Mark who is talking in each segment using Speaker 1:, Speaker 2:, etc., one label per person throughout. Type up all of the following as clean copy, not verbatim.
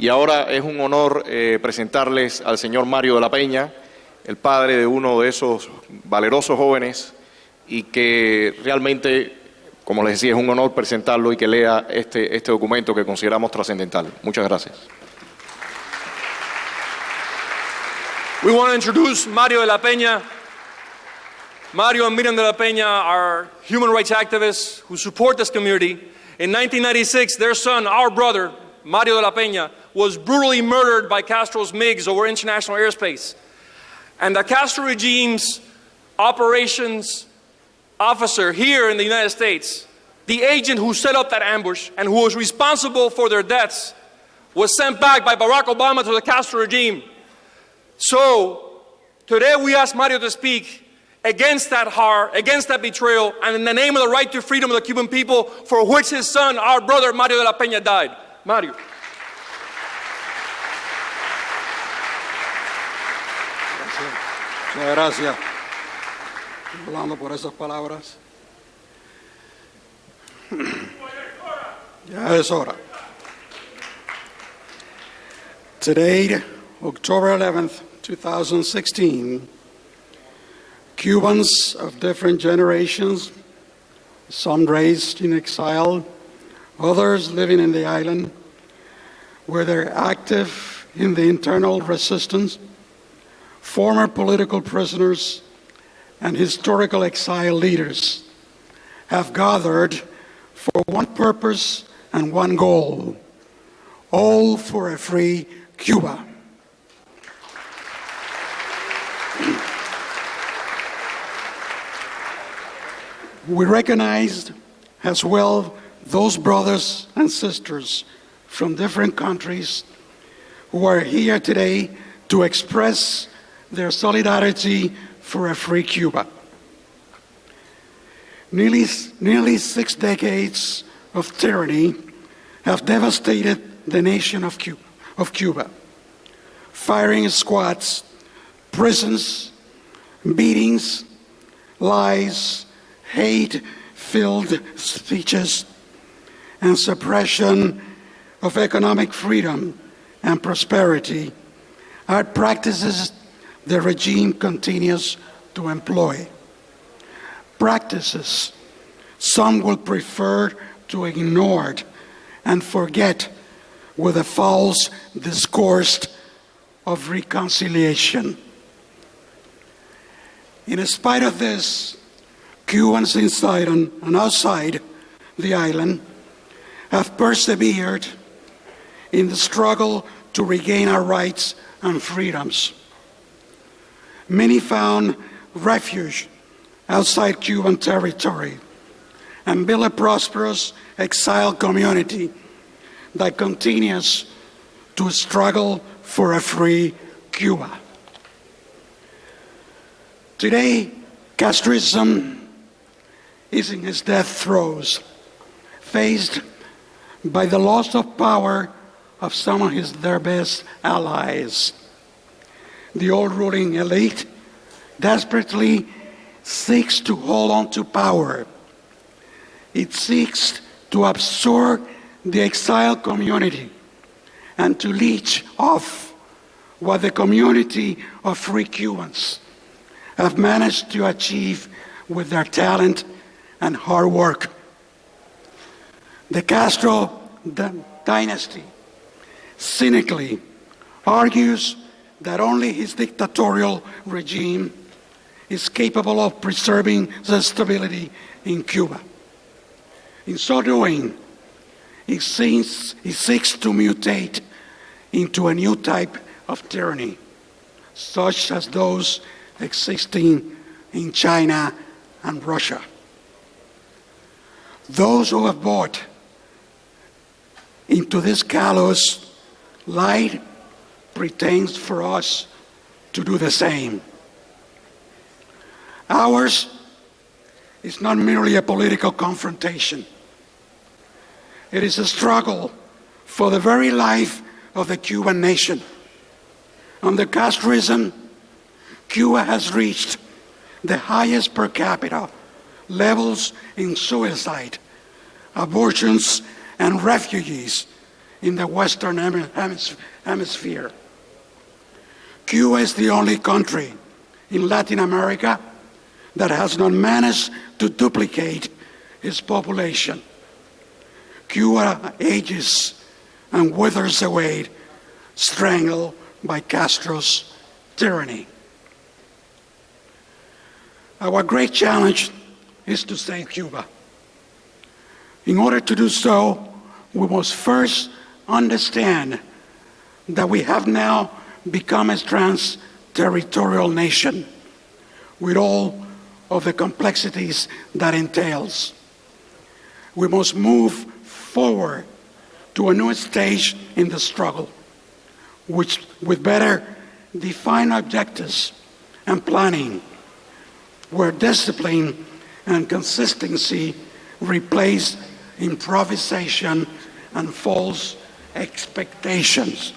Speaker 1: Y ahora es un honor presentarles al señor Mario de la Peña, el padre de uno de esos valerosos jóvenes, y que realmente, como les decía, es un honor presentarlo y que lea este documento que consideramos trascendental. Muchas gracias.
Speaker 2: We want to introduce Mario de la Peña. Mario and Miriam de la Peña are human rights activists who support this community. In 1996, their son, our brother, Mario de la Peña, was brutally murdered by Castro's MiGs over international airspace. And the Castro regime's operations officer here in the United States, the agent who set up that ambush and who was responsible for their deaths, was sent back by Barack Obama to the Castro regime. So today we ask Mario to speak against that horror, against that betrayal, and in the name of the right to freedom of the Cuban people, for which his son, our brother Mario de la Peña, died. Mario.
Speaker 3: Muchas gracias, hablando por esas palabras. Ya es hora. Today, October 11th, 2016, Cubans of different generations, some raised in exile, others living in the island, whether active in the internal resistance, former political prisoners, and historical exile leaders, have gathered for one purpose and one goal, all for a free Cuba. We recognized as well those brothers and sisters from different countries who are here today to express their solidarity for a free Cuba. Nearly 6 decades of tyranny have devastated the nation of Cuba. Firing squads, prisons, beatings, lies, hate-filled speeches, and suppression of economic freedom and prosperity are practices the regime continues to employ. Practices some will prefer to ignore and forget with a false discourse of reconciliation. In spite of this, Cubans inside and outside the island have persevered in the struggle to regain our rights and freedoms. Many found refuge outside Cuban territory and built a prosperous exile community that continues to struggle for a free Cuba. Today, Castrism is in its death throes, faced by the loss of power of some of their best allies. The old ruling elite desperately seeks to hold on to power. It seeks to absorb the exiled community and to leech off what the community of free Cubans have managed to achieve with their talent and hard work. The Castro dynasty cynically argues that only his dictatorial regime is capable of preserving the stability in Cuba. In so doing, he seeks to mutate into a new type of tyranny, such as those existing in China and Russia. Those who have bought into this callous lie pretends for us to do the same. Ours is not merely a political confrontation. It is a struggle for the very life of the Cuban nation. Under Castroism, Cuba has reached the highest per capita levels in suicide, abortions, and refugees in the Western Hemisphere. Cuba is the only country in Latin America that has not managed to duplicate its population. Cuba ages and withers away, strangled by Castro's tyranny. Our great challenge is to save Cuba. In order to do so, we must first understand that we have now become a trans-territorial nation with all of the complexities that entails. We must move forward to a new stage in the struggle, which with better defined objectives and planning, where discipline and consistency replace improvisation and false expectations.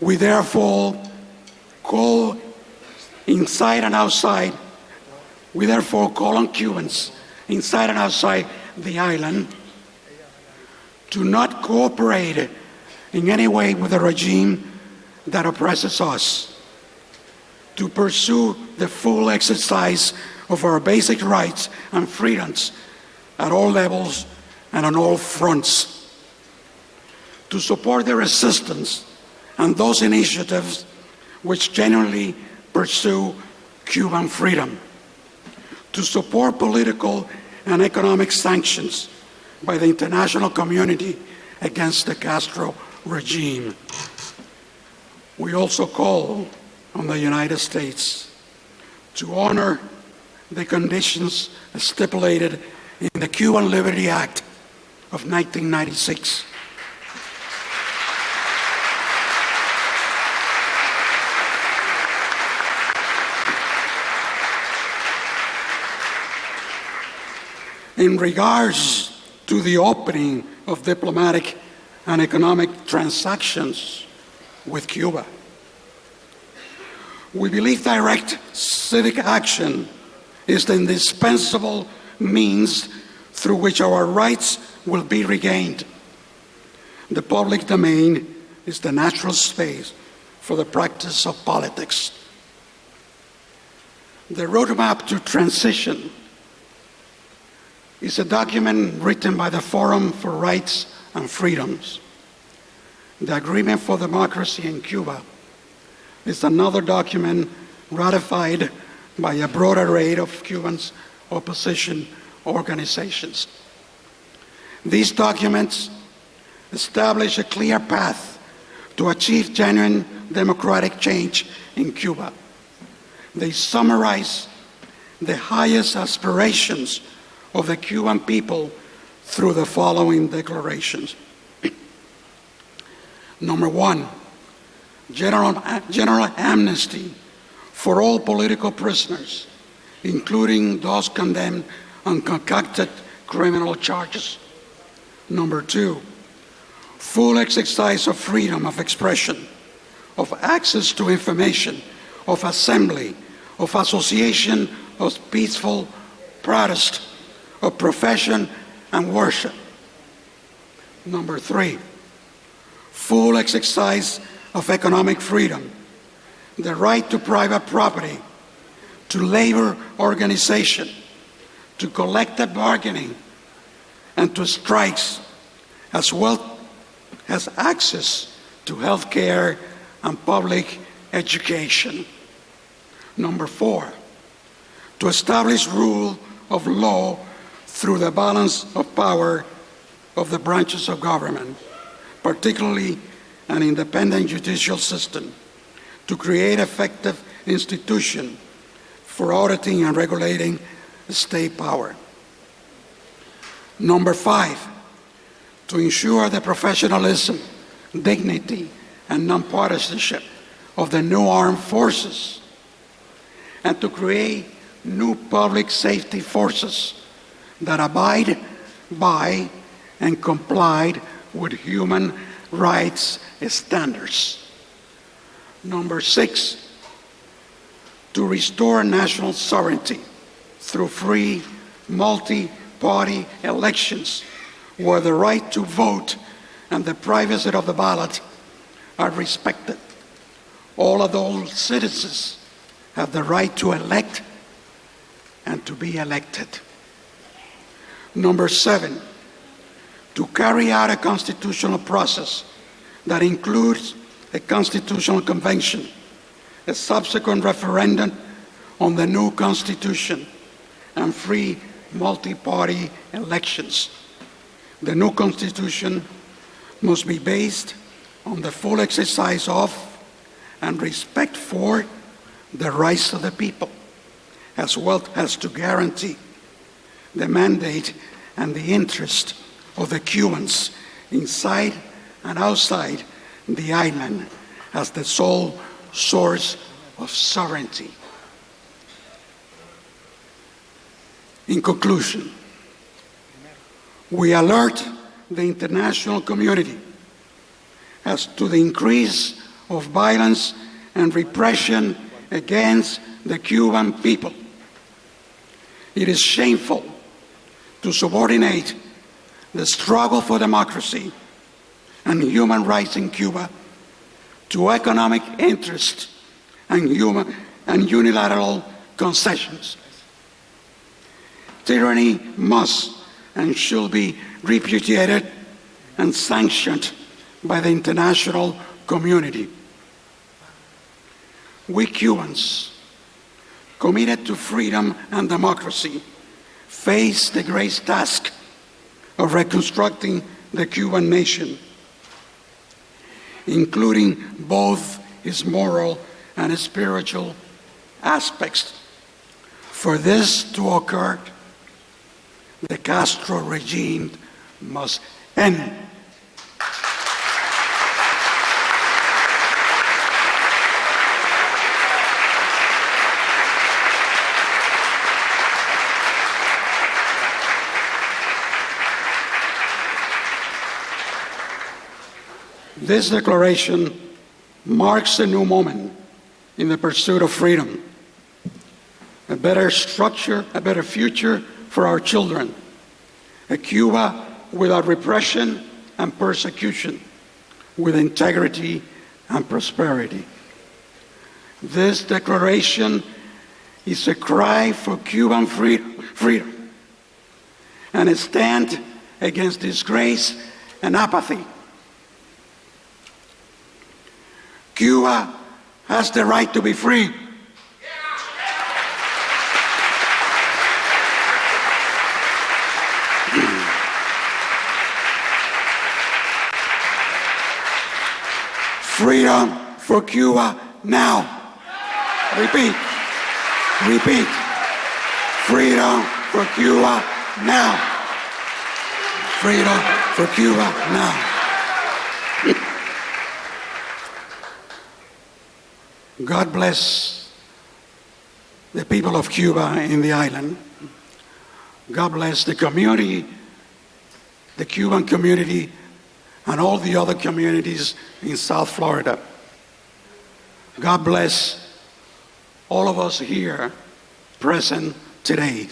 Speaker 3: We therefore call inside and outside, we therefore call on Cubans inside and outside the island to not cooperate in any way with a regime that oppresses us, to pursue the full exercise of our basic rights and freedoms at all levels and on all fronts, to support the resistance and those initiatives which genuinely pursue Cuban freedom, to support political and economic sanctions by the international community against the Castro regime. We also call on the United States to honor the conditions stipulated in the Cuban Liberty Act of 1996. In regards to the opening of diplomatic and economic transactions with Cuba, we believe direct civic action is the indispensable means through which our rights will be regained. The public domain is the natural space for the practice of politics. The roadmap to transition is a document written by the Forum for Rights and Freedoms. The Agreement for Democracy in Cuba is another document ratified by a broad array of Cubans' opposition organizations. These documents establish a clear path to achieve genuine democratic change in Cuba. They summarize the highest aspirations of the Cuban people through the following declarations. Number one, general amnesty for all political prisoners, including those condemned on concocted criminal charges. Number two, full exercise of freedom of expression, of access to information, of assembly, of association, of peaceful protest, of profession and worship. Number three, full exercise of economic freedom, the right to private property, to labor organization, to collective bargaining, and to strikes, as well as access to health care and public education. Number four, to establish rule of law through the balance of power of the branches of government, particularly an independent judicial system, to create effective institutions for auditing and regulating state power. Number five, to ensure the professionalism, dignity, and nonpartisanship of the new armed forces, and to create new public safety forces that abide by and complied with human rights standards. Number six, to restore national sovereignty through free, multi-party elections where the right to vote and the privacy of the ballot are respected. All of those citizens have the right to elect and to be elected. Number 7, to carry out a constitutional process that includes a constitutional convention, a subsequent referendum on the new constitution, and free multi-party elections. The new constitution must be based on the full exercise of and respect for the rights of the people, as well as to guarantee the mandate and the interest of the Cubans inside and outside the island as the sole source of sovereignty. In conclusion, we alert the international community as to the increase of violence and repression against the Cuban people. It is shameful to subordinate the struggle for democracy and human rights in Cuba to economic interest and unilateral concessions. Tyranny must and should be repudiated and sanctioned by the international community. We Cubans, committed to freedom and democracy, face the great task of reconstructing the Cuban nation, including both its moral and spiritual aspects. For this to occur, the Castro regime must end. This declaration marks a new moment in the pursuit of freedom, a better structure, a better future for our children, a Cuba without repression and persecution, with integrity and prosperity. This declaration is a cry for Cuban freedom and a stand against disgrace and apathy. Cuba has the right to be free. Freedom for Cuba now. Repeat. Repeat. Freedom for Cuba now. Freedom for Cuba now. God bless the people of Cuba in the island. God bless the community, the Cuban community, and all the other communities in South Florida. God bless all of us here present today.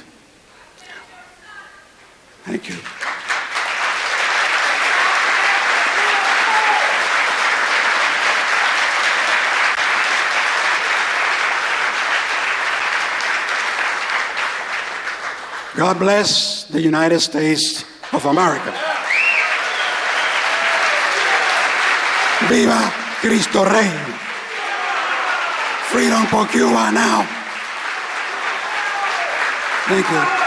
Speaker 3: Thank you. God bless the United States of America. Viva Cristo Rey. Freedom for Cuba now. Thank you.